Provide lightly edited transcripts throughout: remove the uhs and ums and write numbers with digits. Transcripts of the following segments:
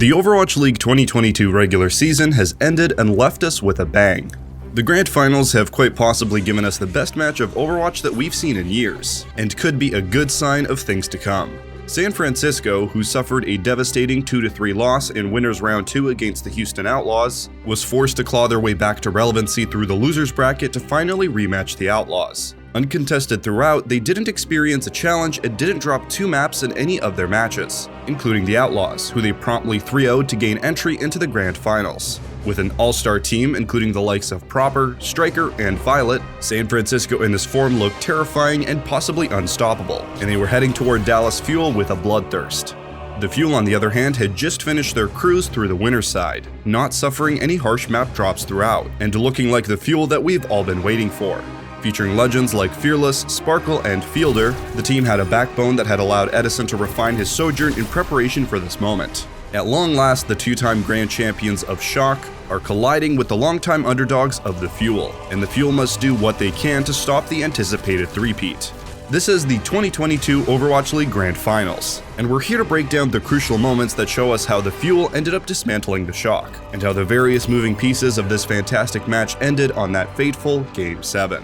The Overwatch League 2022 regular season has ended and left us with a bang. The Grand Finals have quite possibly given us the best match of Overwatch that we've seen in years, and could be a good sign of things to come. San Francisco, who suffered a devastating 2-3 loss in Winners Round 2 against the Houston Outlaws, was forced to claw their way back to relevancy through the losers bracket to finally rematch the Outlaws. Uncontested throughout, they didn't experience a challenge and didn't drop 2 maps in any of their matches, including the Outlaws, who they promptly 3-0'd to gain entry into the Grand Finals. With an all-star team including the likes of Proper, Striker, and Violet, San Francisco in this form looked terrifying and possibly unstoppable, and they were heading toward Dallas Fuel with a bloodthirst. The Fuel, on the other hand, had just finished their cruise through the winner's side, not suffering any harsh map drops throughout, and looking like the Fuel that we've all been waiting for. Featuring legends like Fearless, Sparkle, and Fielder, the team had a backbone that had allowed Edison to refine his sojourn in preparation for this moment. At long last, the 2-time grand champions of Shock are colliding with the longtime underdogs of the Fuel, and the Fuel must do what they can to stop the anticipated three-peat. This is the 2022 Overwatch League Grand Finals, and we're here to break down the crucial moments that show us how the Fuel ended up dismantling the Shock, and how the various moving pieces of this fantastic match ended on that fateful Game 7.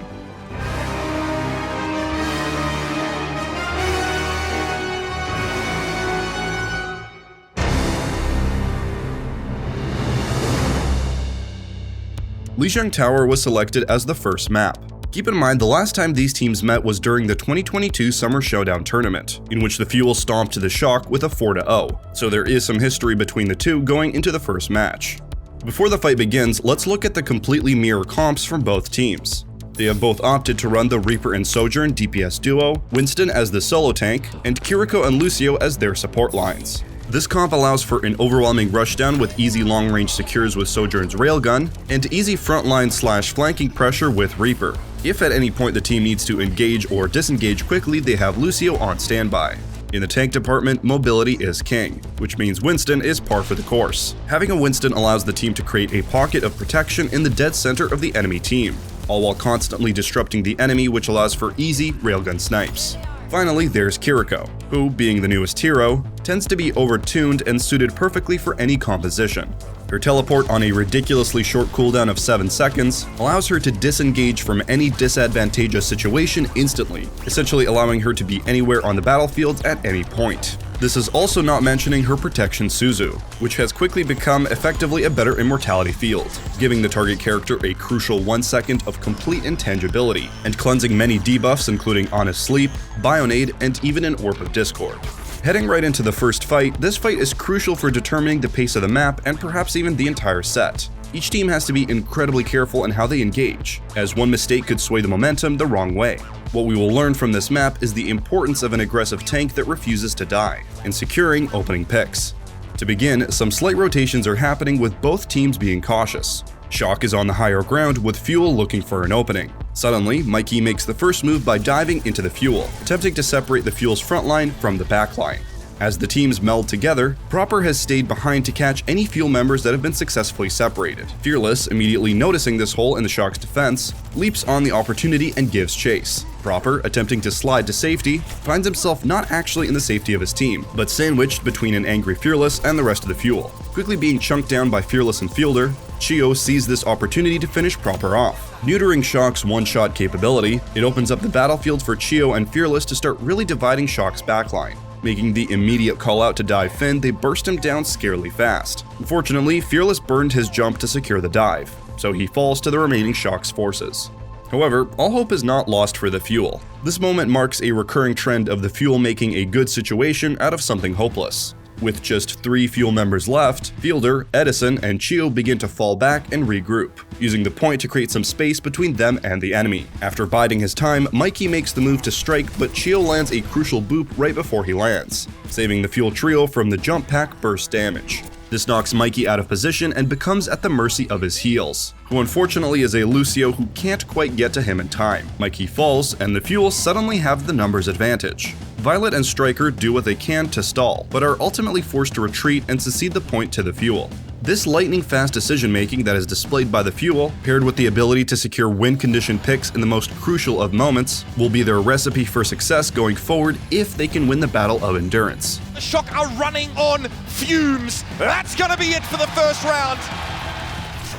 Jang Tower was selected as the first map. Keep in mind, the last time these teams met was during the 2022 Summer Showdown tournament, in which the Fuel stomped the Shock with a 4-0, so there is some history between the two going into the first match. Before the fight begins, let's look at the completely mirror comps from both teams. They have both opted to run the Reaper and Sojourn DPS duo, Winston as the solo tank, and Kiriko and Lucio as their support lines. This comp allows for an overwhelming rushdown with easy long-range secures with Sojourn's railgun, and easy frontline/flanking pressure with Reaper. If at any point the team needs to engage or disengage quickly, they have Lucio on standby. In the tank department, mobility is king, which means Winston is par for the course. Having a Winston allows the team to create a pocket of protection in the dead center of the enemy team, all while constantly disrupting the enemy, which allows for easy railgun snipes. Finally, there's Kiriko, who, being the newest hero, tends to be overtuned and suited perfectly for any composition. Her teleport on a ridiculously short cooldown of 7 seconds allows her to disengage from any disadvantageous situation instantly, essentially allowing her to be anywhere on the battlefield at any point. This is also not mentioning her protection Suzu, which has quickly become effectively a better immortality field, giving the target character a crucial 1 second of complete intangibility, and cleansing many debuffs including Honest Sleep, Bionade, and even an Orb of Discord. Heading right into the first fight, this fight is crucial for determining the pace of the map and perhaps even the entire set. Each team has to be incredibly careful in how they engage, as one mistake could sway the momentum the wrong way. What we will learn from this map is the importance of an aggressive tank that refuses to die, and securing opening picks. To begin, some slight rotations are happening with both teams being cautious. Shock is on the higher ground with Fuel looking for an opening. Suddenly, Mikey makes the first move by diving into the Fuel, attempting to separate the Fuel's front line from the back line. As the teams meld together, Proper has stayed behind to catch any Fuel members that have been successfully separated. Fearless, immediately noticing this hole in the Shock's defense, leaps on the opportunity and gives chase. Proper, attempting to slide to safety, finds himself not actually in the safety of his team, but sandwiched between an angry Fearless and the rest of the Fuel. Quickly being chunked down by Fearless and Fielder, Chio sees this opportunity to finish Proper off. Neutering Shock's one-shot capability, it opens up the battlefield for Chio and Fearless to start really dividing Shock's backline. Making the immediate call out to dive Finn, they burst him down scarily fast. Unfortunately, Fearless burned his jump to secure the dive, so he falls to the remaining Shock's forces. However, all hope is not lost for the Fuel. This moment marks a recurring trend of the Fuel making a good situation out of something hopeless. With just 3 Fuel members left, Fielder, Edison, and Chio begin to fall back and regroup, using the point to create some space between them and the enemy. After biding his time, Mikey makes the move to strike, but Chio lands a crucial boop right before he lands, saving the Fuel trio from the jump pack burst damage. This knocks Mikey out of position and becomes at the mercy of his heals, who unfortunately is a Lucio who can't quite get to him in time. Mikey falls, and the Fuel suddenly have the numbers advantage. Violet and Striker do what they can to stall, but are ultimately forced to retreat and cede the point to the Fuel. This lightning-fast decision-making that is displayed by the Fuel, paired with the ability to secure win-condition picks in the most crucial of moments, will be their recipe for success going forward if they can win the Battle of Endurance. The Shock are running on fumes. That's going to be it for the first round.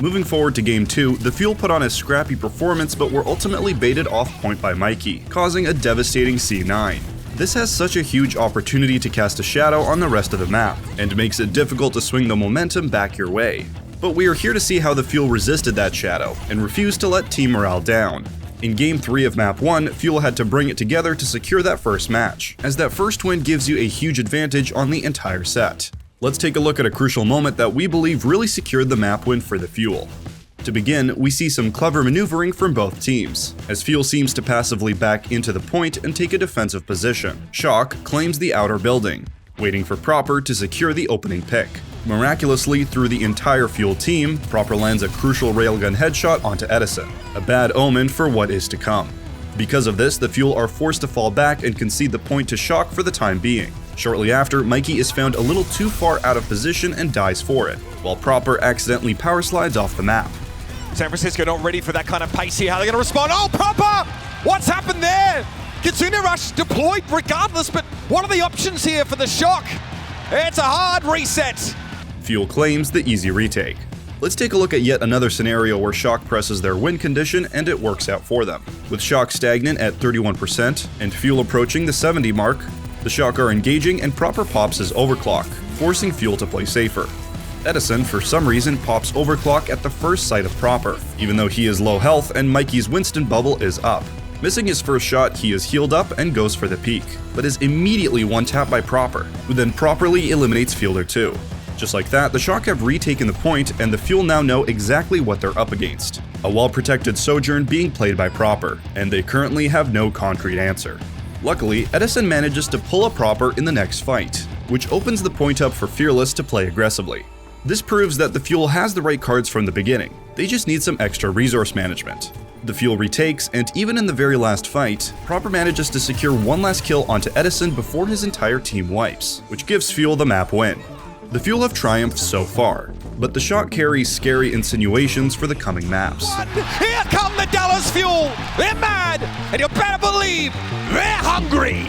Moving forward to Game 2, the Fuel put on a scrappy performance but were ultimately baited off point by Mikey, causing a devastating C9. This has such a huge opportunity to cast a shadow on the rest of the map, and makes it difficult to swing the momentum back your way. But we are here to see how the Fuel resisted that shadow, and refused to let team morale down. In Game 3 of Map 1, Fuel had to bring it together to secure that first match, as that first win gives you a huge advantage on the entire set. Let's take a look at a crucial moment that we believe really secured the map win for the Fuel. To begin, we see some clever maneuvering from both teams, as Fuel seems to passively back into the point and take a defensive position. Shock claims the outer building, waiting for Proper to secure the opening pick. Miraculously, through the entire Fuel team, Proper lands a crucial railgun headshot onto Edison, a bad omen for what is to come. Because of this, the Fuel are forced to fall back and concede the point to Shock for the time being. Shortly after, Mikey is found a little too far out of position and dies for it, while Proper accidentally power slides off the map. San Francisco not ready for that kind of pace here. How are they going to respond? Oh, Proper! What's happened there? Kitsune Rush deployed regardless, but what are the options here for the Shock? It's a hard reset. Fuel claims the easy retake. Let's take a look at yet another scenario where Shock presses their win condition and it works out for them. With Shock stagnant at 31% and Fuel approaching the 70 mark, the Shock are engaging and Proper pops his overclock, forcing Fuel to play safer. Edison, for some reason, pops overclock at the first sight of Proper, even though he is low health and Mikey's Winston bubble is up. Missing his first shot, he is healed up and goes for the peek, but is immediately one-tapped by Proper, who then properly eliminates Fielder 2. Just like that, the Shock have retaken the point, and the Fuel now know exactly what they're up against. A well-protected Sojourn being played by Proper, and they currently have no concrete answer. Luckily, Edison manages to pull a Proper in the next fight, which opens the point up for Fearless to play aggressively. This proves that the Fuel has the right cards from the beginning, they just need some extra resource management. The Fuel retakes, and even in the very last fight, Proper manages to secure one last kill onto Edison before his entire team wipes, which gives Fuel the map win. The Fuel have triumphed so far, but the Shock carries scary insinuations for the coming maps. Here come the Dallas Fuel! They're mad, and you better believe they're hungry!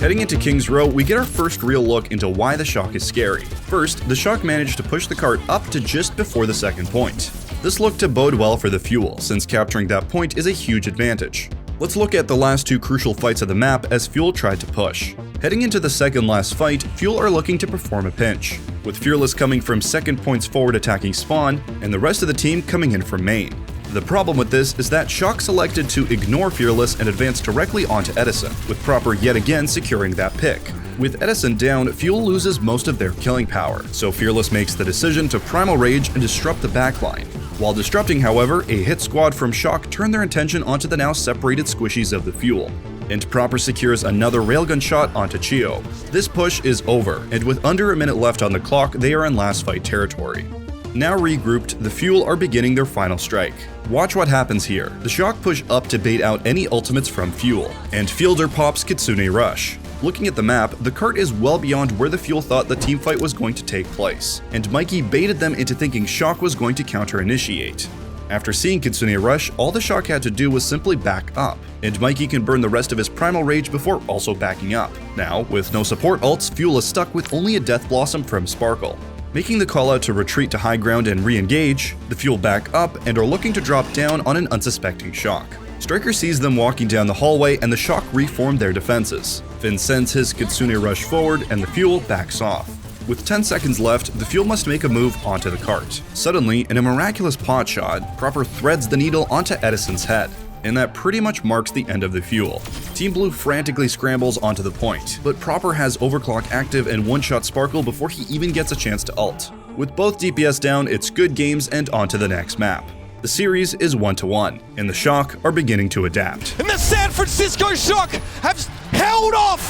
Heading into King's Row, we get our first real look into why the Shock is scary. First, the Shock managed to push the cart up to just before the second point. This looked to bode well for the Fuel, since capturing that point is a huge advantage. Let's look at the last two crucial fights of the map as Fuel tried to push. Heading into the second last fight, Fuel are looking to perform a pinch, with Fearless coming from second points forward attacking spawn, and the rest of the team coming in from main. The problem with this is that Shock selected to ignore Fearless and advance directly onto Edison, with Proper yet again securing that pick. With Edison down, Fuel loses most of their killing power, so Fearless makes the decision to Primal Rage and disrupt the backline. While disrupting, however, a hit squad from Shock turn their attention onto the now separated squishies of the Fuel, and Proper secures another railgun shot onto Chio. This push is over, and with under a minute left on the clock, they are in last fight territory. Now regrouped, the Fuel are beginning their final strike. Watch what happens here. The Shock push up to bait out any ultimates from Fuel, and Fielder pops Kitsune Rush. Looking at the map, the cart is well beyond where the Fuel thought the teamfight was going to take place, and Mikey baited them into thinking Shock was going to counter-initiate. After seeing Kitsune Rush, all the Shock had to do was simply back up, and Mikey can burn the rest of his Primal Rage before also backing up. Now, with no support ults, Fuel is stuck with only a Death Blossom from Sparkle. Making the call out to retreat to high ground and re-engage, the Fuel back up and are looking to drop down on an unsuspecting Shock. Striker sees them walking down the hallway and the Shock reform their defenses. Finn sends his Kitsune Rush forward and the Fuel backs off. With 10 seconds left, the Fuel must make a move onto the cart. Suddenly, in a miraculous pot shot, Proper threads the needle onto Edison's head, and that pretty much marks the end of the Fuel. Team Blue frantically scrambles onto the point, but Proper has Overclock active and one-shot Sparkle before he even gets a chance to ult. With both DPS down, it's good games and on to the next map. The series is 1-1, and the Shock are beginning to adapt. And the San Francisco Shock have held off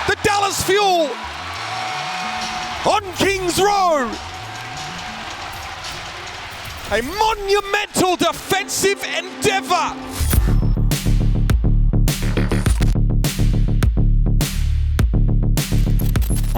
the Dallas Fuel on King's Row. A monumental defensive endeavor.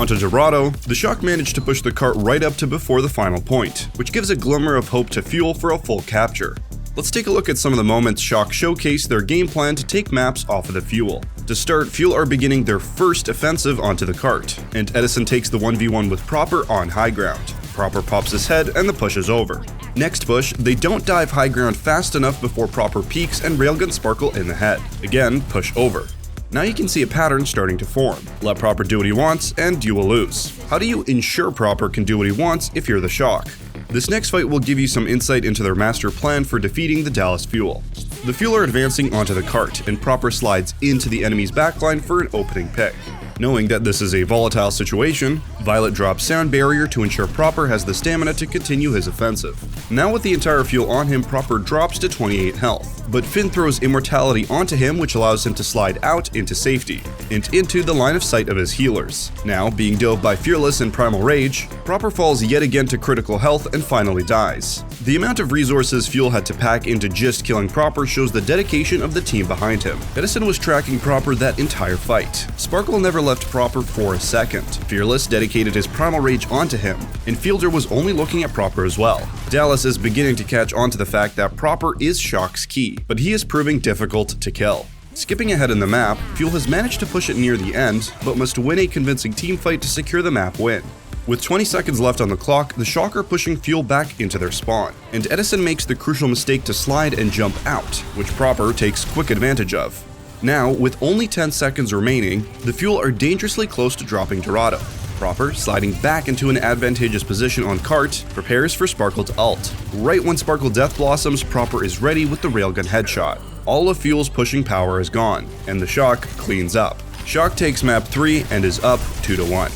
Onto Dorado, the Shock managed to push the cart right up to before the final point, which gives a glimmer of hope to Fuel for a full capture. Let's take a look at some of the moments Shock showcase their game plan to take maps off of the Fuel. To start, Fuel are beginning their first offensive onto the cart, and Edison takes the 1v1 with Proper on high ground. Proper pops his head and the push is over. Next push, they don't dive high ground fast enough before Proper peeks and Railgun Sparkle in the head. Again, push over. Now you can see a pattern starting to form. Let Proper do what he wants, and you will lose. How do you ensure Proper can do what he wants if you're the Shock? This next fight will give you some insight into their master plan for defeating the Dallas Fuel. The Fuel are advancing onto the cart, and Proper slides into the enemy's backline for an opening pick. Knowing that this is a volatile situation, Violet drops Sound Barrier to ensure Proper has the stamina to continue his offensive. Now with the entire Fuel on him, Proper drops to 28 health, but Finn throws Immortality onto him, which allows him to slide out into safety, and into the line of sight of his healers. Now, being dove by Fearless and Primal Rage, Proper falls yet again to critical health and finally dies. The amount of resources Fuel had to pack into just killing Proper shows the dedication of the team behind him. Edison was tracking Proper that entire fight. Sparkle never left Proper for a second. Fearless dedicated his Primal Rage onto him, and Fielder was only looking at Proper as well. Dallas is beginning to catch on to the fact that Proper is Shock's key, but he is proving difficult to kill. Skipping ahead in the map, Fuel has managed to push it near the end, but must win a convincing teamfight to secure the map win. With 20 seconds left on the clock, the Shock are pushing Fuel back into their spawn, and Edison makes the crucial mistake to slide and jump out, which Proper takes quick advantage of. Now, with only 10 seconds remaining, the Fuel are dangerously close to dropping Dorado. Proper, sliding back into an advantageous position on cart, prepares for Sparkle to ult. Right when Sparkle Death Blossoms, Proper is ready with the Railgun headshot. All of Fuel's pushing power is gone, and the Shock cleans up. Shock takes map 3 and is up 2-1.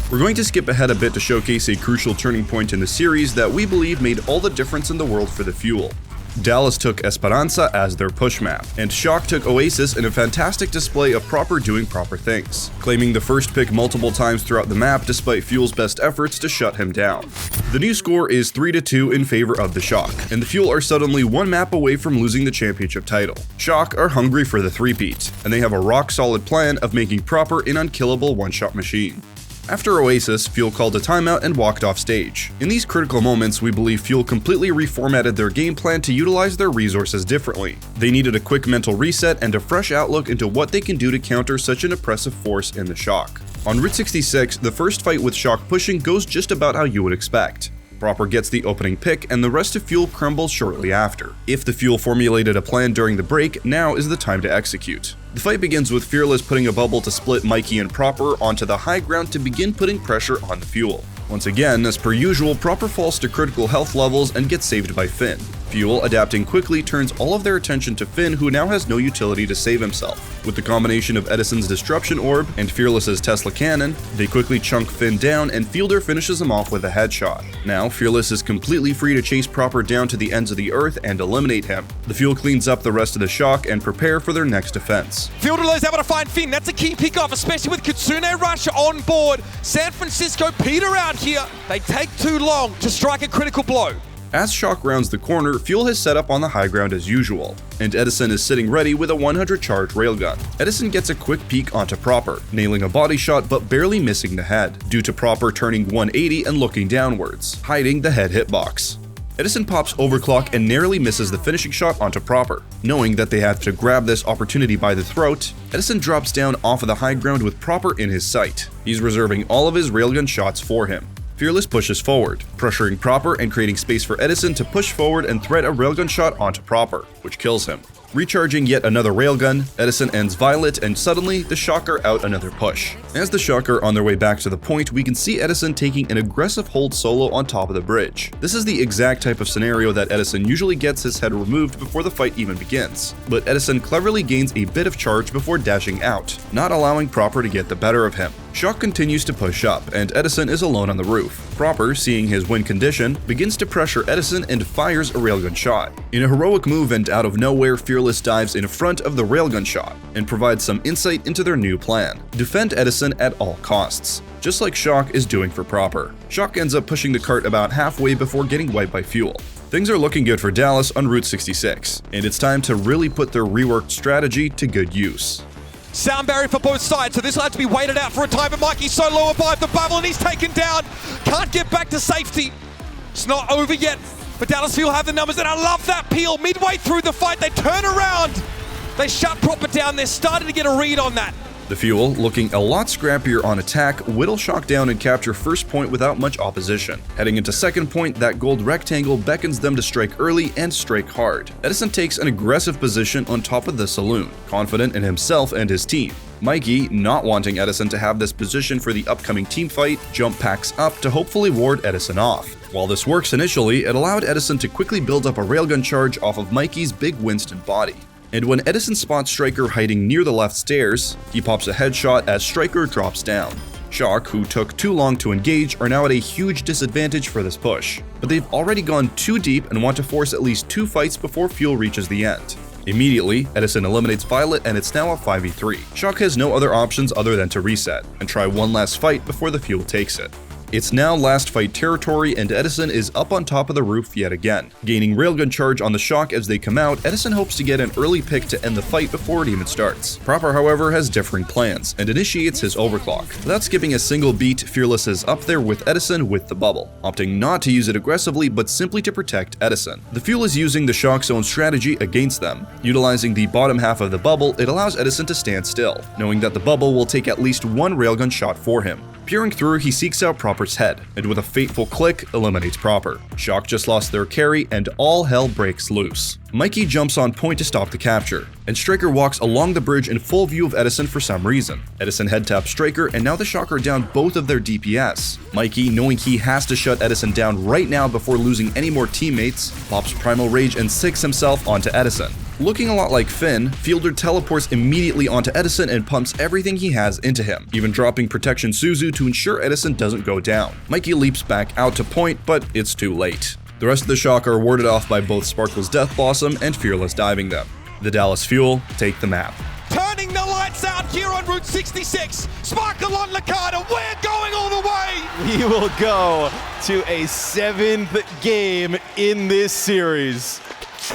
We're going to skip ahead a bit to showcase a crucial turning point in the series that we believe made all the difference in the world for the Fuel. Dallas took Esperanza as their push map, and Shock took Oasis in a fantastic display of Proper doing Proper things, claiming the first pick multiple times throughout the map despite Fuel's best efforts to shut him down. The new score is 3-2 in favor of the Shock, and the Fuel are suddenly one map away from losing the championship title. Shock are hungry for the three-peat, and they have a rock-solid plan of making Proper an unkillable one-shot machine. After Oasis, Fuel called a timeout and walked off stage. In these critical moments, we believe Fuel completely reformatted their game plan to utilize their resources differently. They needed a quick mental reset and a fresh outlook into what they can do to counter such an oppressive force in the Shock. On Route 66, the first fight with Shock pushing goes just about how you would expect. Proper gets the opening pick, and the rest of Fuel crumbles shortly after. If the Fuel formulated a plan during the break, now is the time to execute. The fight begins with Fearless putting a bubble to split Mikey and Proper onto the high ground to begin putting pressure on the Fuel. Once again, as per usual, Proper falls to critical health levels and gets saved by Finn. Fuel, adapting quickly, turns all of their attention to Finn, who now has no utility to save himself. With the combination of Edison's Disruption Orb and Fearless's Tesla Cannon, they quickly chunk Finn down and Fielder finishes him off with a headshot. Now, Fearless is completely free to chase Proper down to the ends of the earth and eliminate him. The Fuel cleans up the rest of the Shock and prepare for their next defense. Fielder is able to find Finn. That's a key pick-off, especially with Kitsune Rush on board. San Francisco Peter out here. They take too long to strike a critical blow. As Shock rounds the corner, Fuel has set up on the high ground as usual, and Edison is sitting ready with a 100 charge railgun. Edison gets a quick peek onto Proper, nailing a body shot but barely missing the head, due to Proper turning 180 and looking downwards, hiding the head hitbox. Edison pops overclock and narrowly misses the finishing shot onto Proper. Knowing that they have to grab this opportunity by the throat, Edison drops down off of the high ground with Proper in his sight. He's reserving all of his railgun shots for him. Fearless pushes forward, pressuring Proper and creating space for Edison to push forward and thread a railgun shot onto Proper, which kills him. Recharging yet another railgun, Edison ends Violet, and suddenly the Shock are out another push. As the Shock are on their way back to the point, we can see Edison taking an aggressive hold solo on top of the bridge. This is the exact type of scenario that Edison usually gets his head removed before the fight even begins, but Edison cleverly gains a bit of charge before dashing out, not allowing Proper to get the better of him. Shock continues to push up, and Edison is alone on the roof. Proper, seeing his win condition, begins to pressure Edison and fires a railgun shot. In a heroic move and out of nowhere, Fearless dives in front of the railgun shot and provides some insight into their new plan: defend Edison at all costs, just like Shock is doing for Proper. Shock ends up pushing the cart about halfway before getting wiped by Fuel. Things are looking good for Dallas on Route 66, and it's time to really put their reworked strategy to good use. Sound barrier for both sides, so this will have to be waited out for a time, but Mikey's so low above the bubble and he's taken down. Can't get back to safety. It's not over yet, but Dallas Fuel have the numbers, and I love that peel. Midway through the fight, they turn around. They shut proper down. They're starting to get a read on that. The Fuel, looking a lot scrappier on attack, whittle Shock down and capture first point without much opposition. Heading into second point, that gold rectangle beckons them to strike early and strike hard. Edison takes an aggressive position on top of the saloon, confident in himself and his team. Mikey, not wanting Edison to have this position for the upcoming team fight, jump packs up to hopefully ward Edison off. While this works initially, it allowed Edison to quickly build up a railgun charge off of Mikey's big Winston body. And when Edison spots Striker hiding near the left stairs, he pops a headshot as Striker drops down. Shock, who took too long to engage, are now at a huge disadvantage for this push, but they've already gone too deep and want to force at least 2 fights before Fuel reaches the end. Immediately, Edison eliminates Violet and it's now a 5v3. Shock has no other options other than to reset and try one last fight before the Fuel takes it. It's now last fight territory and Edison is up on top of the roof yet again. Gaining railgun charge on the Shock as they come out, Edison hopes to get an early pick to end the fight before it even starts. Proper, however, has differing plans and initiates his overclock. Without skipping a single beat, Fearless is up there with Edison with the bubble, opting not to use it aggressively but simply to protect Edison. The Fuel is using the Shock's own strategy against them. Utilizing the bottom half of the bubble, it allows Edison to stand still, knowing that the bubble will take at least one railgun shot for him. Peering through, he seeks out Proper's head, and with a fateful click, eliminates Proper. Shock just lost their carry, and all hell breaks loose. Mikey jumps on point to stop the capture, and Striker walks along the bridge in full view of Edison for some reason. Edison head taps Striker, and now the Shock are down both of their DPS. Mikey, knowing he has to shut Edison down right now before losing any more teammates, pops Primal Rage and sicks himself onto Edison. Looking a lot like Finn, Fielder teleports immediately onto Edison and pumps everything he has into him, even dropping Protection Suzu to ensure Edison doesn't go down. Mikey leaps back out to point, but it's too late. The rest of the Shock are warded off by both Sparkle's Death Blossom and Fearless diving them. The Dallas Fuel take the map. Turning the lights out here on Route 66. Sparkle on Lakata. We're going all the way. We will go to a 7th game in this series.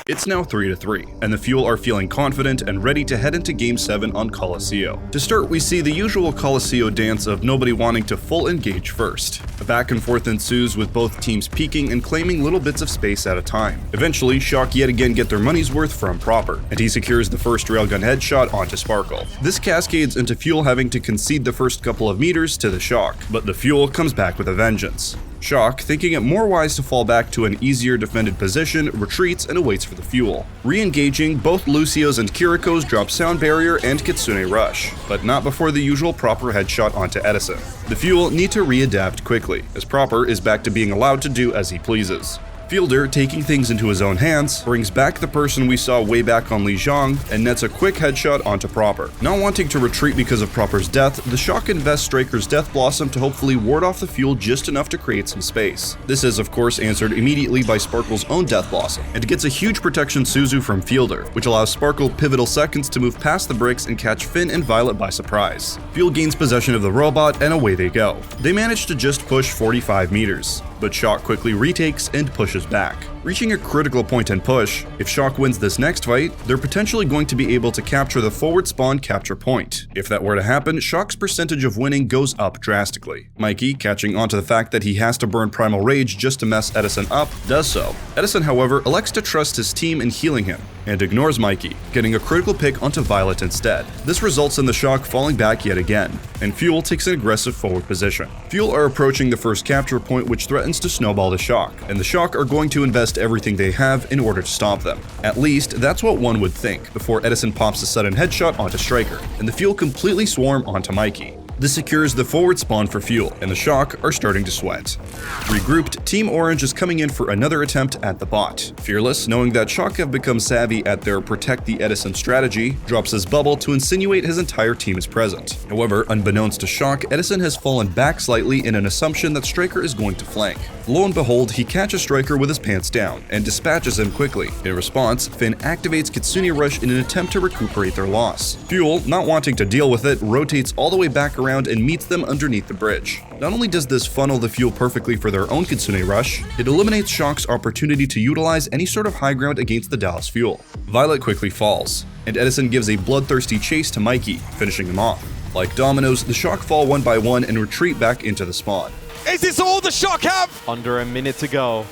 It's now 3-3, and the Fuel are feeling confident and ready to head into Game 7 on Coliseio. To start, we see the usual Coliseio dance of nobody wanting to full engage first. A back and forth ensues with both teams peeking and claiming little bits of space at a time. Eventually, Shock yet again get their money's worth from Proper, and he secures the first railgun headshot onto Sparkle. This cascades into Fuel having to concede the first couple of meters to the Shock, but the Fuel comes back with a vengeance. Shock, thinking it more wise to fall back to an easier defended position, retreats and awaits for the Fuel. Re-engaging, both Lucio's and Kiriko's drop Sound Barrier and Kitsune Rush, but not before the usual Proper headshot onto Edison. The Fuel need to readapt quickly, as Proper is back to being allowed to do as he pleases. Fielder, taking things into his own hands, brings back the person we saw way back on Li Zhang and nets a quick headshot onto Proper. Not wanting to retreat because of Proper's death, the Shock invests Striker's Death Blossom to hopefully ward off the Fuel just enough to create some space. This is of course answered immediately by Sparkle's own Death Blossom, and gets a huge Protection Suzu from Fielder, which allows Sparkle pivotal seconds to move past the bricks and catch Finn and Violet by surprise. Fuel gains possession of the robot and away they go. They manage to just push 45 meters. But Shock quickly retakes and pushes back. Reaching a critical point and push, if Shock wins this next fight, they're potentially going to be able to capture the forward spawn capture point. If that were to happen, Shock's percentage of winning goes up drastically. Mikey, catching onto the fact that he has to burn Primal Rage just to mess Edison up, does so. Edison, however, elects to trust his team in healing him, and ignores Mikey, getting a critical pick onto Violet instead. This results in the Shock falling back yet again, and Fuel takes an aggressive forward position. Fuel are approaching the first capture point, which threatens to snowball the Shock, and the Shock are going to invest everything they have in order to stop them. At least, that's what one would think, before Edison pops a sudden headshot onto Striker, and the Fuel completely swarm onto Mikey. This secures the forward spawn for Fuel, and the Shock are starting to sweat. Regrouped, Team Orange is coming in for another attempt at the bot. Fearless, knowing that Shock have become savvy at their protect the Edison strategy, drops his bubble to insinuate his entire team is present. However, unbeknownst to Shock, Edison has fallen back slightly in an assumption that Striker is going to flank. Lo and behold, he catches Striker with his pants down and dispatches him quickly. In response, Finn activates Kitsune Rush in an attempt to recuperate their loss. Fuel, not wanting to deal with it, rotates all the way back around and meets them underneath the bridge. Not only does this funnel the Fuel perfectly for their own Kitsune Rush, it eliminates Shock's opportunity to utilize any sort of high ground against the Dallas Fuel. Violet quickly falls, and Edison gives a bloodthirsty chase to Mikey, finishing him off. Like dominoes, the Shock fall one by one and retreat back into the spawn. Is this all the Shock have? Under a minute to go.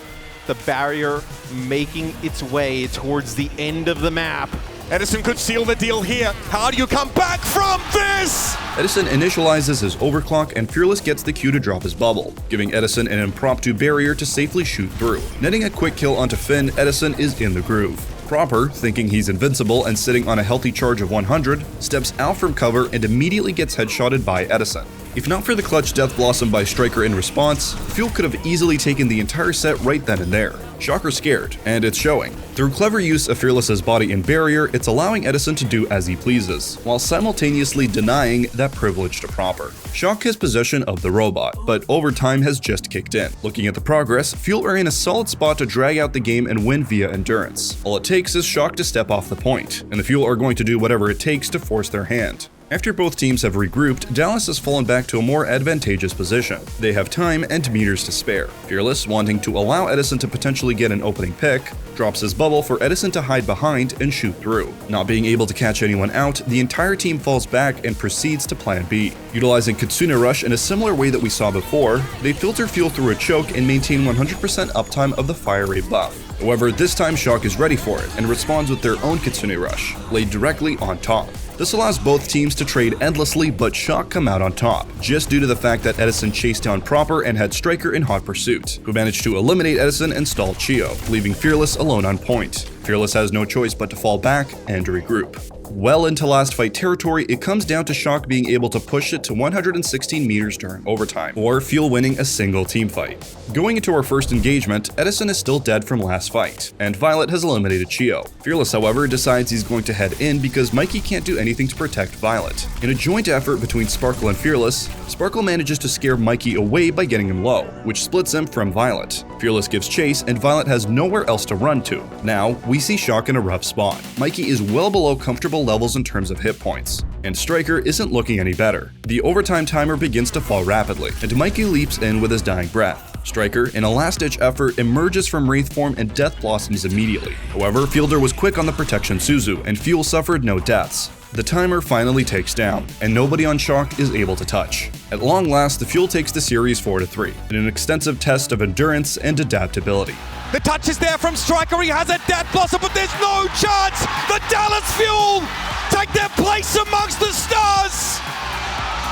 The barrier making its way towards the end of the map. Edison could seal the deal here. How do you come back from this? Edison initializes his overclock and Fearless gets the cue to drop his bubble, giving Edison an impromptu barrier to safely shoot through. Netting a quick kill onto Finn, Edison is in the groove. Proper, thinking he's invincible and sitting on a healthy charge of 100, steps out from cover and immediately gets headshotted by Edison. If not for the clutch Death Blossom by Striker in response, Fuel could have easily taken the entire set right then and there. Shocker's scared, and it's showing. Through clever use of Fearless's body and barrier, it's allowing Edison to do as he pleases, while simultaneously denying that privilege to Proper. Shock has possession of the robot, but overtime has just kicked in. Looking at the progress, Fuel are in a solid spot to drag out the game and win via endurance. All it takes is Shock to step off the point, and the Fuel are going to do whatever it takes to force their hand. After both teams have regrouped, Dallas has fallen back to a more advantageous position. They have time and meters to spare. Fearless, wanting to allow Edison to potentially get an opening pick, drops his bubble for Edison to hide behind and shoot through. Not being able to catch anyone out, the entire team falls back and proceeds to plan B. Utilizing Kitsune Rush in a similar way that we saw before, they filter Fuel through a choke and maintain 100% uptime of the fire rate buff. However, this time Shock is ready for it and responds with their own Kitsune Rush, laid directly on top. This allows both teams to trade endlessly, but Shock come out on top, just due to the fact that Edison chased down Proper and had Striker in hot pursuit, who managed to eliminate Edison and stall Chio, leaving Fearless alone on point. Fearless has no choice but to fall back and regroup. Well into last fight territory, it comes down to Shock being able to push it to 116 meters during overtime, or Fuel winning a single team fight. Going into our first engagement, Edison is still dead from last fight, and Violet has eliminated Chio. Fearless, however, decides he's going to head in because Mikey can't do anything to protect Violet. In a joint effort between Sparkle and Fearless, Sparkle manages to scare Mikey away by getting him low, which splits him from Violet. Fearless gives chase, and Violet has nowhere else to run to. Now, we see Shock in a rough spot. Mikey is well below comfortable levels in terms of hit points, and Striker isn't looking any better. The overtime timer begins to fall rapidly, and Mikey leaps in with his dying breath. Striker, in a last-ditch effort, emerges from Wraith form and Death Blossoms immediately. However, Fielder was quick on the protection Suzu, and Fuel suffered no deaths. The timer finally takes down, and nobody on Shock is able to touch. At long last, the Fuel takes the series 4-3, in an extensive test of endurance and adaptability. The touch is there from Striker, he has a Death Blossom, but there's no chance! The Dallas Fuel take their place amongst the stars!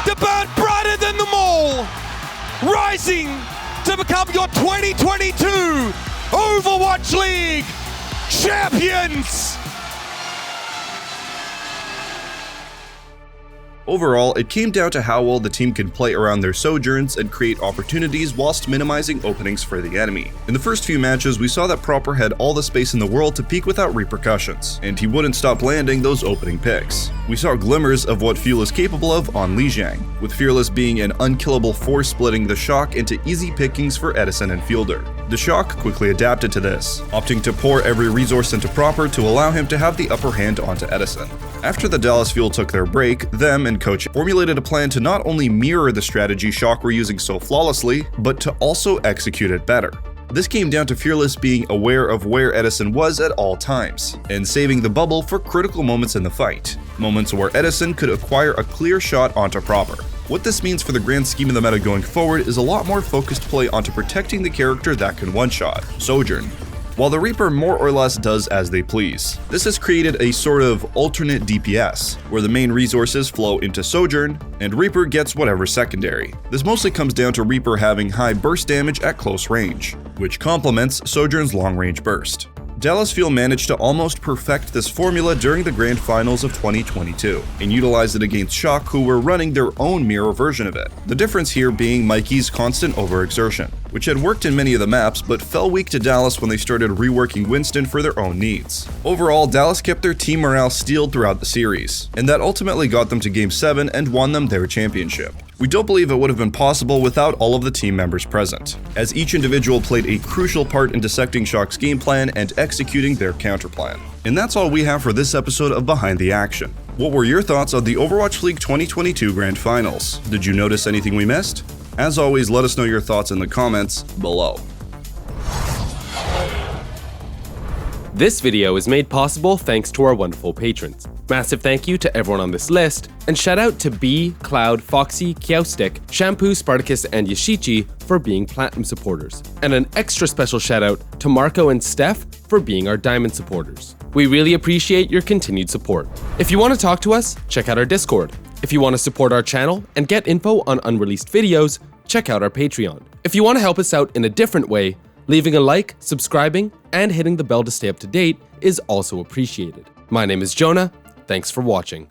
To burn brighter than them all! Rising to become your 2022 Overwatch League champions! Overall, it came down to how well the team could play around their sojourns and create opportunities whilst minimizing openings for the enemy. In the first few matches, we saw that Proper had all the space in the world to peek without repercussions, and he wouldn't stop landing those opening picks. We saw glimmers of what Fuel is capable of on Lijiang, with Fearless being an unkillable force splitting the Shock into easy pickings for Edison and Fielder. The Shock quickly adapted to this, opting to pour every resource into Proper to allow him to have the upper hand onto Edison. After the Dallas Fuel took their break, them and Coach formulated a plan to not only mirror the strategy Shock were using so flawlessly, but to also execute it better. This came down to Fearless being aware of where Edison was at all times, and saving the bubble for critical moments in the fight, moments where Edison could acquire a clear shot onto Proper. What this means for the grand scheme of the meta going forward is a lot more focused play onto protecting the character that can one-shot, Sojourn, while the Reaper more or less does as they please. This has created a sort of alternate DPS, where the main resources flow into Sojourn, and Reaper gets whatever secondary. This mostly comes down to Reaper having high burst damage at close range, which complements Sojourn's long-range burst. Dallas Fuel managed to almost perfect this formula during the Grand Finals of 2022, and utilized it against Shock, who were running their own mirror version of it. The difference here being Mikey's constant overexertion. which had worked in many of the maps but fell weak to Dallas when they started reworking Winston for their own needs. Overall, Dallas kept their team morale steeled throughout the series, and that ultimately got them to Game 7 and won them their championship. We don't believe it would have been possible without all of the team members present, as each individual played a crucial part in dissecting Shock's game plan and executing their counterplan. And that's all we have for this episode of Behind the Action. What were your thoughts on the Overwatch League 2022 Grand Finals? Did you notice anything we missed? As always, let us know your thoughts in the comments below. This video is made possible thanks to our wonderful patrons. Massive thank you to everyone on this list, and shout out to B, Cloud, Foxy, Kiaustic, Shampoo, Spartacus, and Yashichi for being Platinum supporters. And an extra special shout out to Marco and Steph for being our Diamond supporters. We really appreciate your continued support. If you want to talk to us, check out our Discord. If you want to support our channel and get info on unreleased videos, check out our Patreon. If you want to help us out in a different way, leaving a like, subscribing, and hitting the bell to stay up to date is also appreciated. My name is Jonah. Thanks for watching.